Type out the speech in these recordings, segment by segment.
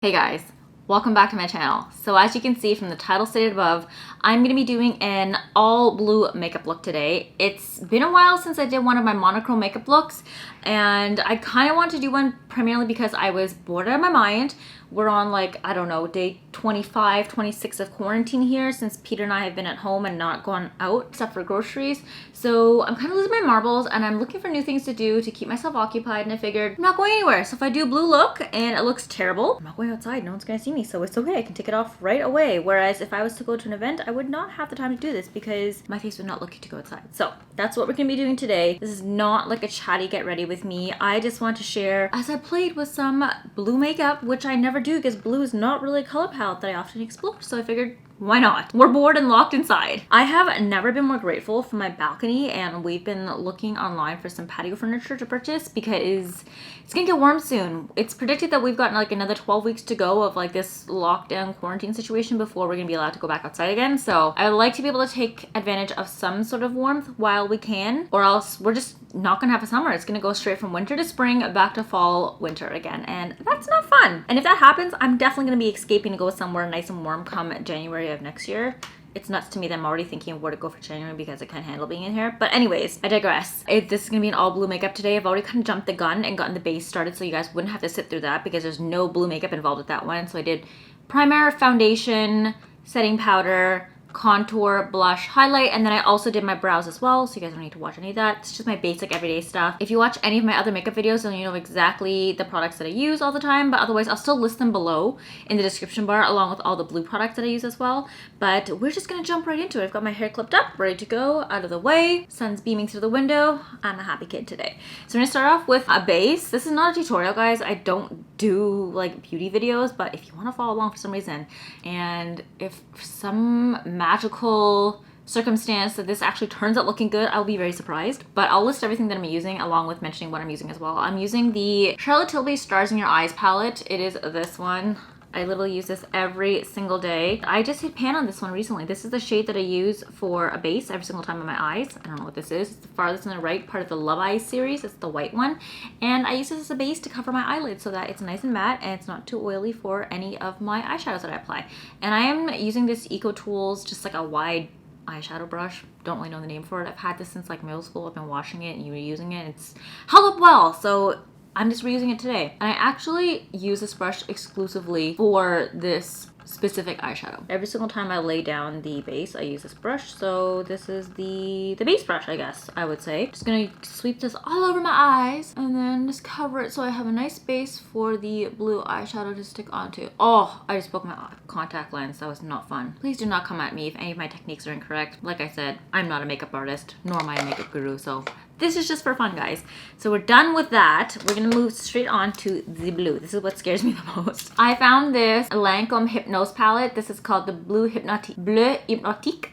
Hey guys, welcome back to my channel. So as you can see from the title stated above, I'm going to be doing an all blue makeup look today. It's been a while since I did one of my monochrome makeup looks, and I kind of want to do one primarily because I was bored out of my mind. We're on like, I don't know, day 25, 26 of quarantine here since Peter and I have been at home and not gone out except for groceries. So I'm kind of losing my marbles and I'm looking for new things to do to keep myself occupied, and I figured I'm not going anywhere. So if I do a blue look and it looks terrible, I'm not going outside. No one's going to see me, so it's okay. I can take it off right away. Whereas if I was to go to an event, I would not have the time to do this because my face would not look to go outside. So that's what we're going to be doing today. This is not like a chatty get ready with me. I just want to share as I played with some blue makeup, which I never do because blue is not really a color palette that I often explore. So I figured, why not? We're bored and locked inside. I have never been more grateful for my balcony, and we've been looking online for some patio furniture to purchase because it's gonna get warm soon. It's predicted that we've got like another 12 weeks to go of like this lockdown quarantine situation before we're gonna be allowed to go back outside again. So I would like to be able to take advantage of some sort of warmth while we can, or else we're just not gonna have a summer. It's gonna go straight from winter to spring, back to fall, winter again, and that's not fun. And if that happens, I'm definitely gonna be escaping to go somewhere nice and warm come January of next year. It's nuts to me that I'm already thinking of where to go for January because I can't handle being in here. But anyways, I digress. If this is gonna be an all blue makeup today, I've already kind of jumped the gun and gotten the base started so you guys wouldn't have to sit through that because there's no blue makeup involved with that one. So I did primer, foundation, setting powder, contour, blush, highlight, and then I also did my brows as well, so you guys don't need to watch any of that. It's just my basic everyday stuff. If you watch any of my other makeup videos, then you know exactly the products that I use all the time, but otherwise I'll still list them below in the description bar along with all the blue products that I use as well. But we're just gonna jump right into it. I've got my hair clipped up, ready to go, out of the way. Sun's beaming through the window. I'm a happy kid today. So we're gonna start off with a base. This is not a tutorial, guys. I don't do like beauty videos, but if you want to follow along for some reason, and if some magical circumstance that this actually turns out looking good, I'll be very surprised. But I'll list everything that I'm using along with mentioning what I'm using as well. I'm using the Charlotte Tilbury Stars in Your Eyes palette. It is this one. I literally use this every single day. I just hit pan on this one recently. This is the shade that I use for a base every single time on my eyes. I don't know what this is. It's the farthest on the right part of the Love Eyes series. It's the white one. And I use this as a base to cover my eyelids so that it's nice and matte and it's not too oily for any of my eyeshadows that I apply. And I am using this Eco Tools, just like a wide eyeshadow brush. Don't really know the name for it. I've had this since like middle school. I've been washing it and reusing it. It's held up well. So I'm just reusing it today. And I actually use this brush exclusively for this specific eyeshadow. Every single time I lay down the base, I use this brush. So this is the base brush, I guess I would say. Just gonna sweep this all over my eyes and then just cover it so I have a nice base for the blue eyeshadow to stick onto. Oh, I just broke my contact lens. That was not fun. Please do not come at me if any of my techniques are incorrect. Like I said, I'm not a makeup artist, nor am I a makeup guru, so this is just for fun, guys. So we're done with that. We're gonna move straight on to the blue. This is what scares me the most. I found this Lancôme Hypnôse palette. This is called the Bleu Hypnotique.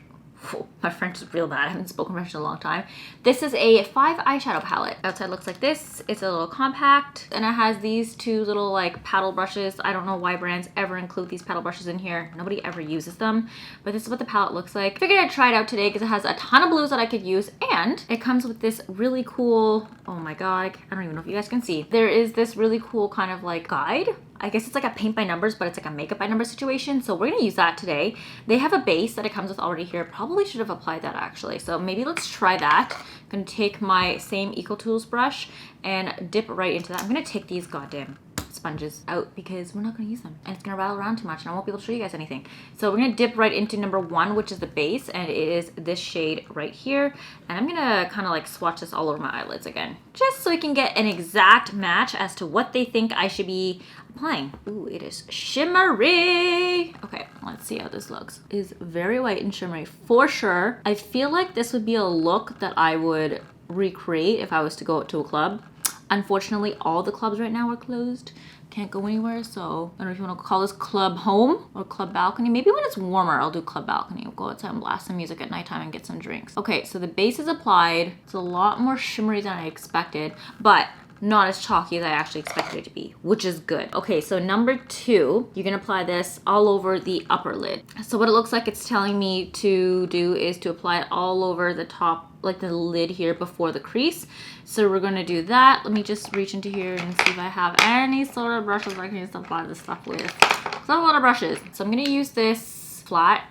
Oh, my French is real bad. I haven't spoken French in a long time. This is a 5 eyeshadow palette. Outside looks like this. It's a little compact and it has these two little like paddle brushes. I don't know why brands ever include these paddle brushes in here. Nobody ever uses them, but this is what the palette looks like. I figured I'd try it out today because it has a ton of blues that I could use, and it comes with this really cool, oh my god, I don't even know if you guys can see. There is this really cool kind of like guide. I guess it's like a paint by numbers, but it's like a makeup by numbers situation. So we're gonna use that today. They have a base that it comes with already here. Probably should have applied that actually. So maybe let's try that. I'm gonna take my same Eco Tools brush and dip right into that. I'm gonna take these goddamn sponges out because we're not going to use them and it's going to rattle around too much and I won't be able to show you guys anything. So we're going to dip right into number 1, which is the base, and it is this shade right here. And I'm going to kind of like swatch this all over my eyelids again, just so we can get an exact match as to what they think I should be applying. Ooh, it is shimmery. Okay, let's see how this looks. It is very white and shimmery for sure. I feel like this would be a look that I would recreate if I was to go to a club. Unfortunately, all the clubs right now are closed. Can't go anywhere, so I don't know if you want to call this club home or club balcony. Maybe when it's warmer, I'll do club balcony. We'll go outside and blast some music at nighttime and get some drinks. Okay, so the base is applied. It's a lot more shimmery than I expected, but not as chalky as I actually expected it to be, which is good. Okay, so number 2, you're gonna apply this all over the upper lid. So what it looks like it's telling me to do is to apply it all over the top, like the lid here before the crease. So we're gonna do that. Let me just reach into here and see if I have any sort of brushes I can use to apply this stuff with. It's not a lot of brushes. So I'm gonna use this flat,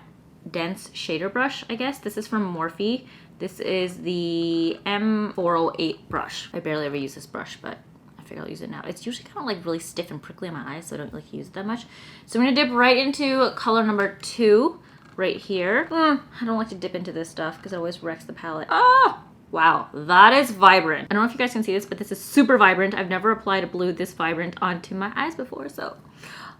dense shader brush, I guess. This is from Morphe. This is the M408 brush. I barely ever use this brush, but I figure I'll use it now. It's usually kind of like really stiff and prickly on my eyes, so I don't like use it that much. So I'm gonna dip right into color number 2 right here. I don't like to dip into this stuff because it always wrecks the palette. Oh, wow, that is vibrant. I don't know if you guys can see this, but this is super vibrant. I've never applied a blue this vibrant onto my eyes before, so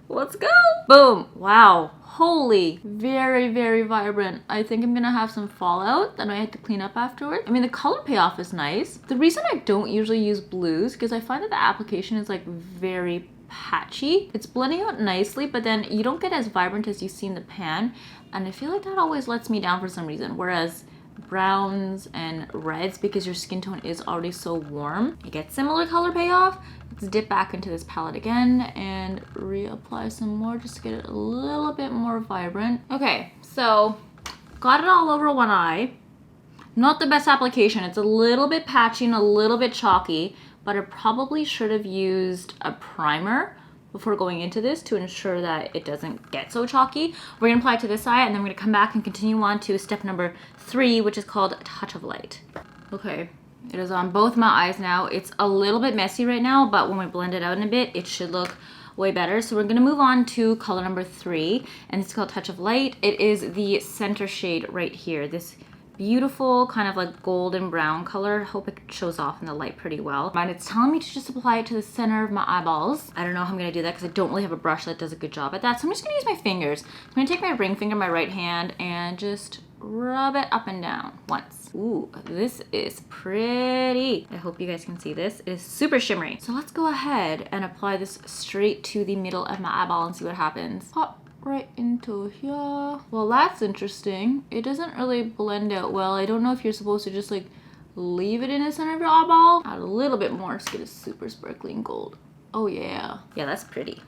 let's go. Boom. Wow. Holy, very, very vibrant. I think I'm gonna have some fallout that I have to clean up afterwards. I mean, the color payoff is nice. The reason I don't usually use blues because I find that the application is like very patchy. It's blending out nicely, but then you don't get as vibrant as you see in the pan. And I feel like that always lets me down for some reason. Whereas browns and reds, because your skin tone is already so warm, you get similar color payoff. Let's dip back into this palette again and reapply some more just to get it a little bit more vibrant. Okay, so got it all over one eye. Not the best application. It's a little bit patchy and a little bit chalky, but I probably should have used a primer before going into this to ensure that it doesn't get so chalky. We're gonna apply it to this eye and then we're gonna come back and continue on to step number 3, which is called Touch of Light. Okay, it is on both my eyes now. It's a little bit messy right now, but when we blend it out in a bit, it should look way better. So we're gonna move on to color number 3, and it's called Touch of Light. It is the center shade right here. This beautiful kind of like golden brown color. Hope it shows off in the light pretty well. And it's telling me to just apply it to the center of my eyeballs. I don't know how I'm gonna do that because I don't really have a brush that does a good job at that. So I'm just gonna use my fingers. I'm gonna take my ring finger, my right hand, and just rub it up and down once. Ooh, this is pretty. I hope you guys can see this. It is super shimmery. So let's go ahead and apply this straight to the middle of my eyeball and see what happens. Pop right into here. Well, that's interesting. It doesn't really blend out well. I don't know if you're supposed to just like leave it in the center of your eyeball. Add a little bit more to get it super sparkling gold. Oh yeah. Yeah, that's pretty.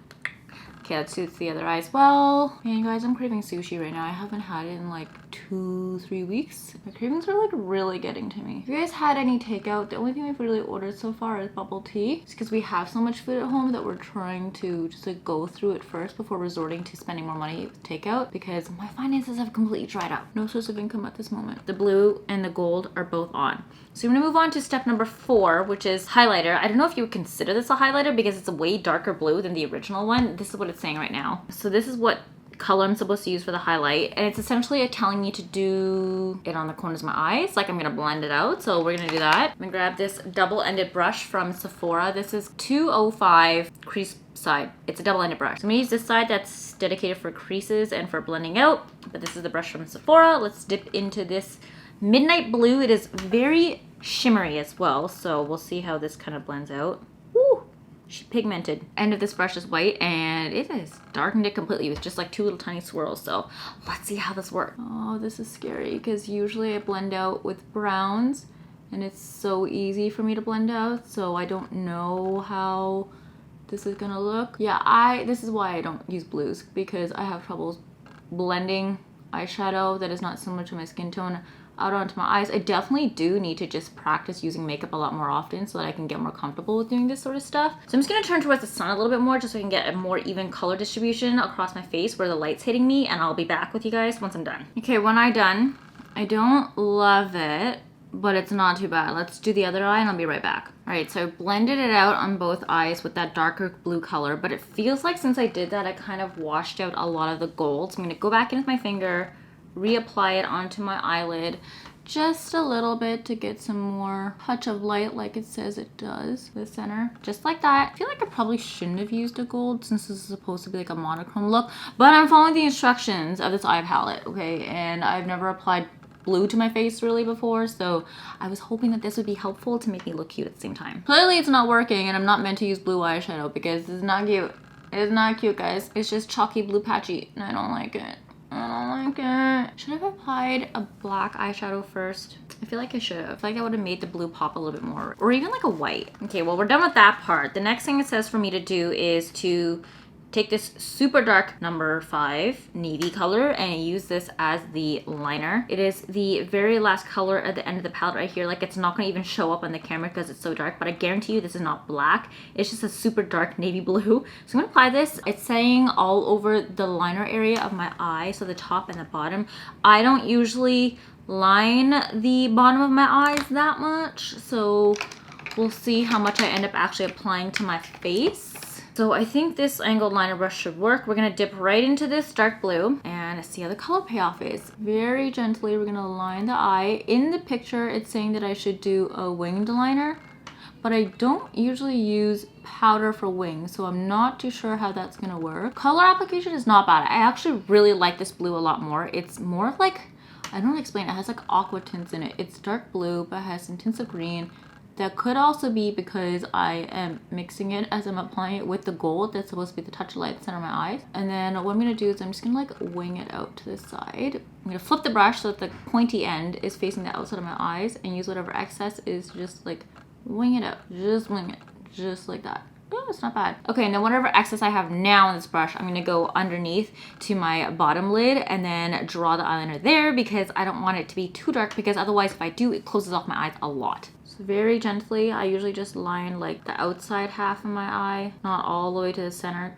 Okay, let's do the other eye as well. Man, guys, I'm craving sushi right now. I haven't had it in like 2-3 weeks. My cravings are like really getting to me. If you guys had any takeout, the only thing we've really ordered so far is bubble tea. It's because we have so much food at home that we're trying to just like go through it first before resorting to spending more money with takeout because my finances have completely dried up. No source of income at this moment. The blue and the gold are both on. So we're gonna move on to step number 4, which is highlighter. I don't know if you would consider this a highlighter because it's a way darker blue than the original one. This is what it's saying right now. So this is what color I'm supposed to use for the highlight, and it's essentially telling me to do it on the corners of my eyes. Like I'm gonna blend it out, so we're gonna do that. I'm gonna grab this double-ended brush from Sephora. This is 205 crease side. It's a double-ended brush. So I'm gonna use this side that's dedicated for creases and for blending out, but this is the brush from Sephora. Let's dip into this midnight blue. It is very shimmery as well, so we'll see how this kind of blends out. Woo! She pigmented. End of this brush is white and it has darkened it completely with just like 2 little tiny swirls. So let's see how this works. Oh, this is scary because usually I blend out with browns and it's so easy for me to blend out. So I don't know how this is gonna look. Yeah, this is why I don't use blues, because I have troubles blending eyeshadow that is not similar to my skin tone out onto my eyes. I definitely do need to just practice using makeup a lot more often so that I can get more comfortable with doing this sort of stuff. So I'm just gonna turn towards the sun a little bit more just so I can get a more even color distribution across my face where the light's hitting me, and I'll be back with you guys once I'm done. Okay, one eye done. I don't love it, but it's not too bad. Let's do the other eye and I'll be right back. All right, so I blended it out on both eyes with that darker blue color, but it feels like since I did that, I kind of washed out a lot of the gold. So I'm gonna go back in with my finger, reapply it onto my eyelid just a little bit to get some more touch of light like it says it does. The center, just like that. I feel like I probably shouldn't have used a gold since this is supposed to be like a monochrome look, but I'm following the instructions of this eye palette, okay? And I've never applied blue to my face really before, so I was hoping that this would be helpful to make me look cute at the same time. Clearly it's not working and I'm not meant to use blue eyeshadow because it's not cute. It's not cute, guys. It's just chalky blue patchy and I don't like it. I don't like it. Should I have applied a black eyeshadow first? I feel like I should have. I feel like that would have made the blue pop a little bit more. Or even like a white. Okay, well, we're done with that part. The next thing it says for me to do is to take this super dark number 5 navy color and use this as the liner. It is the very last color at the end of the palette right here. Like, it's not gonna even show up on the camera because it's so dark, but I guarantee you this is not black. It's just a super dark navy blue. So I'm gonna apply this. It's saying all over the liner area of my eye, so the top and the bottom. I don't usually line the bottom of my eyes that much, so we'll see how much I end up actually applying to my face. So I think this angled liner brush should work. We're gonna dip right into this dark blue and see how the color payoff is. Very gently, we're gonna line the eye. In the picture, it's saying that I should do a winged liner, but I don't usually use powder for wings, so I'm not too sure how that's gonna work. Color application is not bad. I actually really like this blue a lot more. It's more of like, I don't know how to explain it. It has like aqua tints in it. It's dark blue, but it has some tints of green. That could also be because I am mixing it as I'm applying it with the gold that's supposed to be the touch of light at the center of my eyes. And then what I'm gonna do is I'm just gonna like wing it out to the side. I'm gonna flip the brush so that the pointy end is facing the outside of my eyes and use whatever excess is just like wing it out. Just wing it, just like that. Oh, it's not bad. Okay, and then whatever excess I have now on this brush, I'm gonna go underneath to my bottom lid and then draw the eyeliner there because I don't want it to be too dark, because otherwise if I do, it closes off my eyes a lot. So very gently, I usually just line like the outside half of my eye, not all the way to the center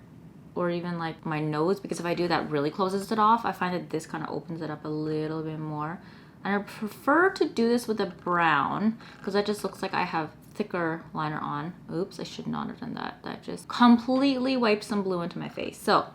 or even like my nose, because if I do, that really closes it off. I find that this kind of opens it up a little bit more. And I prefer to do this with a brown because that just looks like I have thicker liner on. Oops, I should not have done that. That just completely wiped some blue into my face. So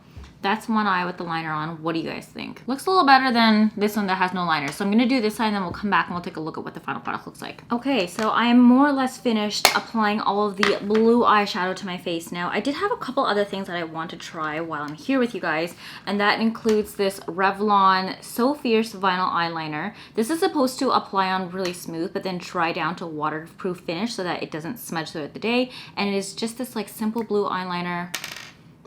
that's one eye with the liner on. What do you guys think? Looks a little better than this one that has no liner. So I'm gonna do this side and then we'll come back and we'll take a look at what the final product looks like. Okay, so I am more or less finished applying all of the blue eyeshadow to my face now. I did have a couple other things that I want to try while I'm here with you guys, and that includes this Revlon So Fierce Vinyl Eyeliner. This is supposed to apply on really smooth, but then dry down to waterproof finish so that it doesn't smudge throughout the day. And it is just this like simple blue eyeliner.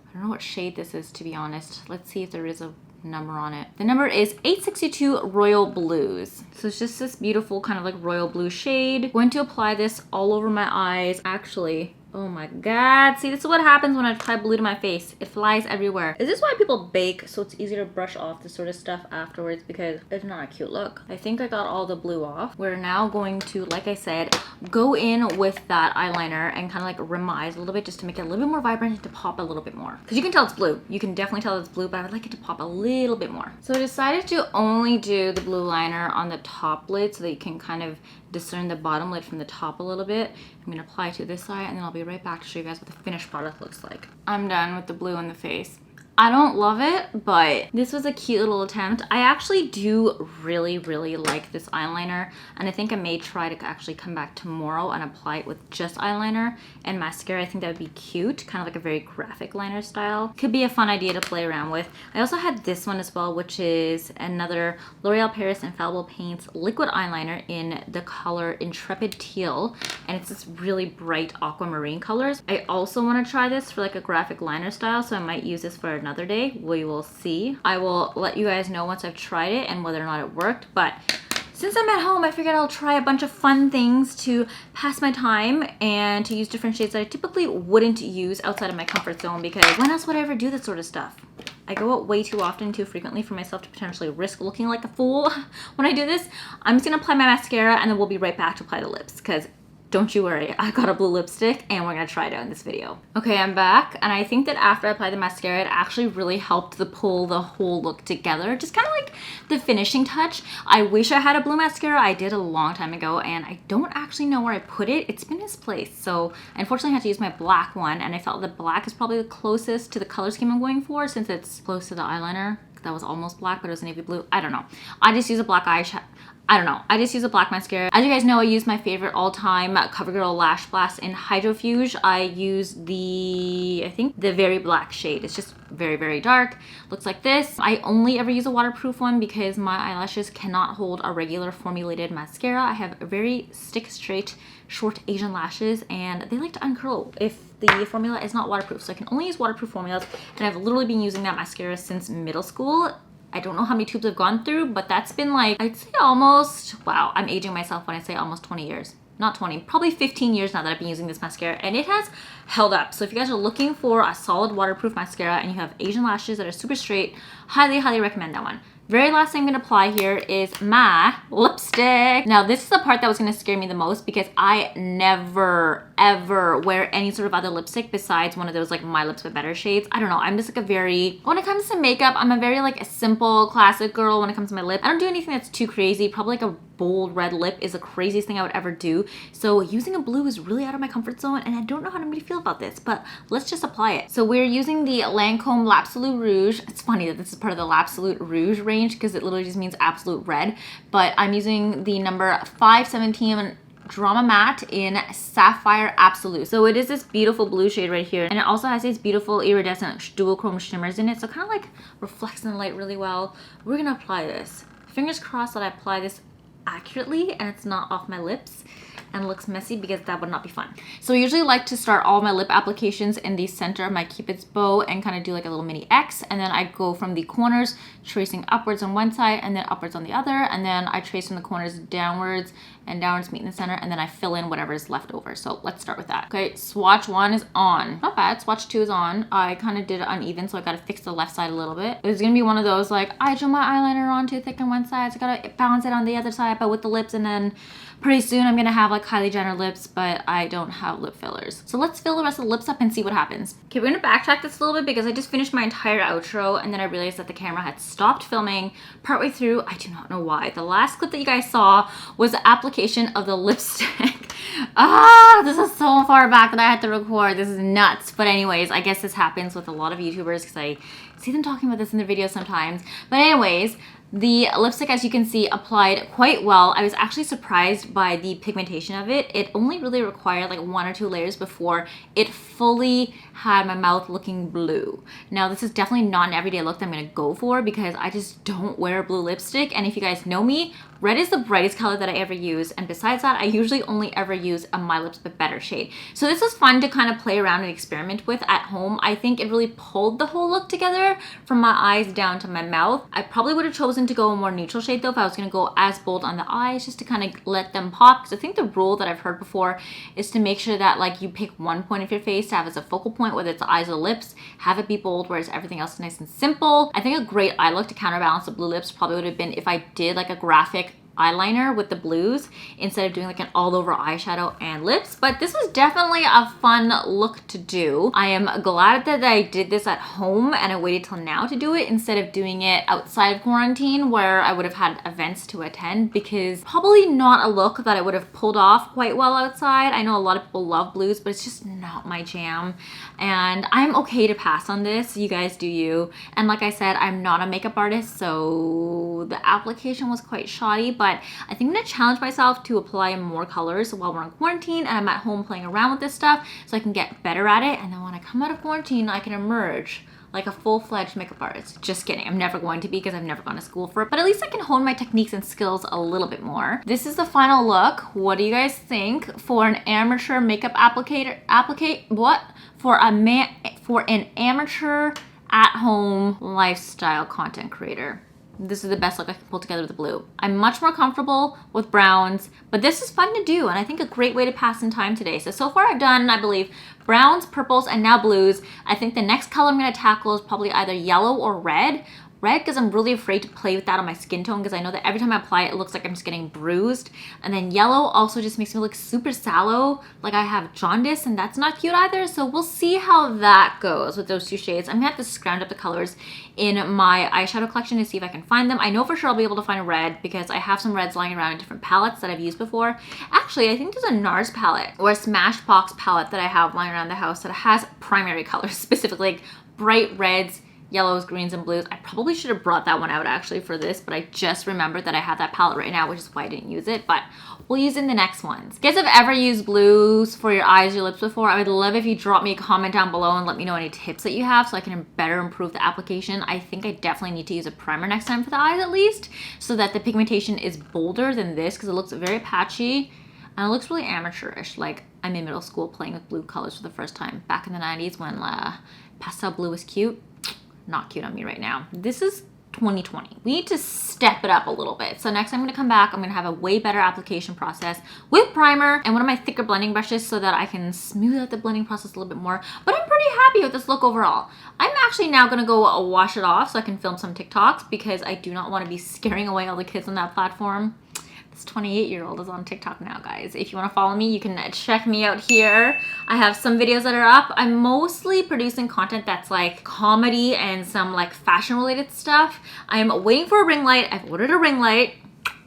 I don't know what shade this is, to be honest. Let's see if there is a number on it. The number is 862 Royal Blues. So it's just this beautiful kind of like royal blue shade. I'm going to apply this all over my eyes. Actually, oh my god. See, this is what happens when I apply blue to my face. It flies everywhere. Is this why people bake? So it's easier to brush off this sort of stuff afterwards, because it's not a cute look. I think I got all the blue off. We're now going to, like I said, go in with that eyeliner and kind of like rim my eyes a little bit just to make it a little bit more vibrant and to pop a little bit more. Because you can tell it's blue. You can definitely tell it's blue, but I would like it to pop a little bit more. So I decided to only do the blue liner on the top lid so that you can kind of discern the bottom lid from the top a little bit. I'm gonna apply to this side and then I'll be right back to show you guys what the finished product looks like. I'm done with the blue in the face. I don't love it, but this was a cute little attempt. I actually do really, really like this eyeliner, and I think I may try to actually come back tomorrow and apply it with just eyeliner and mascara. I think that would be cute, kind of like a very graphic liner style. Could be a fun idea to play around with. I also had this one as well, which is another L'Oreal Paris Infallible Paints liquid eyeliner in the color Intrepid Teal, and it's this really bright aquamarine colors. I also want to try this for like a graphic liner style, so I might use this for another day. We will see. I will let you guys know once I've tried it and whether or not it worked, but since I'm at home, I figured I'll try a bunch of fun things to pass my time and to use different shades that I typically wouldn't use outside of my comfort zone, because when else would I ever do this sort of stuff? I go out way too often, too frequently for myself to potentially risk looking like a fool when I do this. I'm just gonna apply my mascara and then we'll be right back to apply the lips, because don't you worry, I got a blue lipstick and we're gonna try it out in this video. Okay, I'm back, and I think that after I applied the mascara, it actually really helped to pull the whole look together. Just kind of like the finishing touch. I wish I had a blue mascara. I did a long time ago, and I don't actually know where I put it. It's been misplaced, so I unfortunately had to use my black one, and I felt that black is probably the closest to the color scheme I'm going for, since it's close to the eyeliner. That was almost black, but it was navy blue. I don't know. I just use a black eyeshadow. I don't know. I just use a black mascara. As you guys know, I use my favorite all-time CoverGirl Lash Blast in Hydrofuge. I use I think the very black shade. It's just very, very dark. Looks like this. I only ever use a waterproof one because my eyelashes cannot hold a regular formulated mascara. I have very stick straight, short Asian lashes, and they like to uncurl if the formula is not waterproof. So I can only use waterproof formulas, and I've literally been using that mascara since middle school. I don't know how many tubes I've gone through, but that's been like, I'd say almost, wow, I'm aging myself when I say almost 20 years. Not 20, probably 15 years now that I've been using this mascara, and it has held up. So if you guys are looking for a solid waterproof mascara and you have Asian lashes that are super straight, highly, highly recommend that one. Very last thing I'm gonna apply here is my lipstick. Now this is the part that was gonna scare me the most because I never, ever wear any sort of other lipstick besides one of those like My Lips But Better shades. I don't know, I'm just like a very, when it comes to makeup, I'm a very like a simple, classic girl when it comes to my lip. I don't do anything that's too crazy. Probably like a bold red lip is the craziest thing I would ever do. So using a blue is really out of my comfort zone and I don't know how I'm gonna feel about this, but let's just apply it. So we're using the Lancôme l'Absolute Rouge. It's funny that this is part of the l'Absolute Rouge range because it literally just means absolute red, but I'm using the number 517 Drama Matte in Sapphire Absolute. So it is this beautiful blue shade right here, and it also has these beautiful iridescent dual chrome shimmers in it, so kind of like reflects in the light really well. We're gonna apply this. Fingers crossed that I apply this accurately and it's not off my lips and looks messy because that would not be fun. So I usually like to start all my lip applications in the center of my Cupid's bow and kind of do like a little mini X, and then I go from the corners tracing upwards on one side and then upwards on the other, and then I trace from the corners downwards and downwards meet in the center, and then I fill in whatever is left over. So let's start with that. Okay, swatch 1 is on. Not bad. Swatch 2 is on. I kind of did it uneven, so I gotta fix the left side a little bit. It's gonna be one of those like, I drew my eyeliner on too thick on one side, so I gotta balance it on the other side, but with the lips, and then pretty soon I'm gonna have like Kylie Jenner lips, but I don't have lip fillers. So let's fill the rest of the lips up and see what happens. Okay, we're gonna backtrack this a little bit because I just finished my entire outro and then I realized that the camera had stopped filming partway through. I do not know why. The last clip that you guys saw was the application of the lipstick. This is so far back that I had to record. This is nuts. But anyways, I guess this happens with a lot of YouTubers because I see them talking about this in their videos sometimes. But anyways, the lipstick, as you can see, applied quite well. I was actually surprised by the pigmentation of it. It only really required like 1 or 2 layers before it fully had my mouth looking blue. Now, this is definitely not an everyday look that I'm gonna go for because I just don't wear blue lipstick. And if you guys know me, red is the brightest color that I ever use. And besides that, I usually only ever use a My Lips But Better shade. So this was fun to kind of play around and experiment with at home. I think it really pulled the whole look together from my eyes down to my mouth. I probably would have chosen to go a more neutral shade though if I was gonna go as bold on the eyes, just to kind of let them pop. Because I think the rule that I've heard before is to make sure that like you pick one point of your face to have as a focal point, whether it's the eyes or the lips, have it be bold, whereas everything else is nice and simple. I think a great eye look to counterbalance the blue lips probably would have been if I did like a graphic eyeliner with the blues instead of doing like an all over eyeshadow and lips. But this was definitely a fun look to do. I am glad that I did this at home and I waited till now to do it instead of doing it outside of quarantine where I would have had events to attend, because probably not a look that I would have pulled off quite well outside. I know a lot of people love blues, but it's just not my jam, and I'm okay to pass on this. You guys do you. And like I said, I'm not a makeup artist, so the application was quite shoddy, but I think I'm gonna challenge myself to apply more colors while we're in quarantine and I'm at home playing around with this stuff so I can get better at it, and then when I come out of quarantine I can emerge like a full-fledged makeup artist. Just kidding, I'm never going to be because I've never gone to school for it, but at least I can hone my techniques and skills a little bit more. This is the final look. What do you guys think for an amateur makeup for an amateur at-home lifestyle content creator? This is the best look I can pull together with the blue. I'm much more comfortable with browns, but this is fun to do, and I think a great way to pass some time today. So far I've done, I believe, browns, purples, and now blues. I think the next color I'm gonna tackle is probably either yellow or red. Red because I'm really afraid to play with that on my skin tone because I know that every time I apply it, it looks like I'm just getting bruised. And then yellow also just makes me look super sallow, like I have jaundice, and that's not cute either. So we'll see how that goes with those two shades. I'm gonna have to scrounge up the colors in my eyeshadow collection to see if I can find them. I know for sure I'll be able to find a red because I have some reds lying around in different palettes that I've used before. Actually, I think there's a NARS palette or a Smashbox palette that I have lying around the house that has primary colors, specifically like bright reds, yellows, greens, and blues. I probably should have brought that one out actually for this, but I just remembered that I have that palette right now, which is why I didn't use it, but we'll use it in the next ones. If you guys have ever used blues for your eyes, your lips before, I would love if you drop me a comment down below and let me know any tips that you have so I can better improve the application. I think I definitely need to use a primer next time for the eyes at least, so that the pigmentation is bolder than this because it looks very patchy and it looks really amateurish, like I'm in middle school playing with blue colors for the first time back in the 90s when pastel blue was cute. Not cute on me right now. This is 2020. We need to step it up a little bit. So next I'm going to come back, I'm going to have a way better application process with primer and one of my thicker blending brushes so that I can smooth out the blending process a little bit more. But I'm pretty happy with this look overall. I'm actually now going to go wash it off so I can film some TikToks because I do not want to be scaring away all the kids on that platform. This 28-year-old is on TikTok now, guys. If you want to follow me, you can check me out here. I have some videos that are up. I'm mostly producing content that's like comedy and some like fashion related stuff. I'm waiting for a ring light. I've ordered a ring light.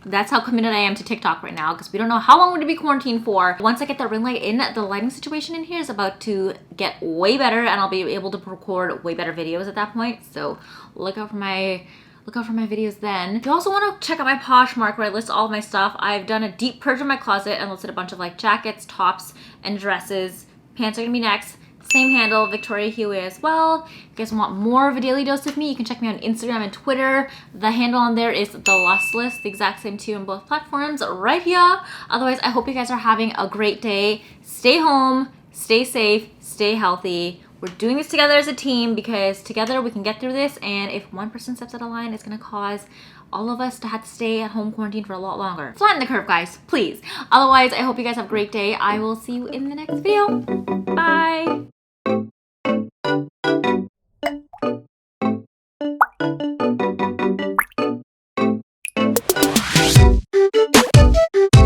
That's how committed I am to TikTok right now because we don't know how long we're going to be quarantined for. Once I get the ring light in, the lighting situation in here is about to get way better and I'll be able to record way better videos at that point. So look out for my videos then. If you also want to check out my Poshmark where I list all of my stuff, I've done a deep purge of my closet and listed a bunch of like jackets, tops, and dresses. Pants are gonna be next. Same handle, Victoria Huey as well. If you guys want more of a daily dose of me, you can check me on Instagram and Twitter. The handle on there is The Lustless, the exact same too on both platforms right here. Otherwise, I hope you guys are having a great day. Stay home, stay safe, stay healthy. We're doing this together as a team because together we can get through this, and if one person steps out of line, it's gonna cause all of us to have to stay at home quarantined for a lot longer. Flatten the curve, guys, please. Otherwise, I hope you guys have a great day. I will see you in the next video. Bye.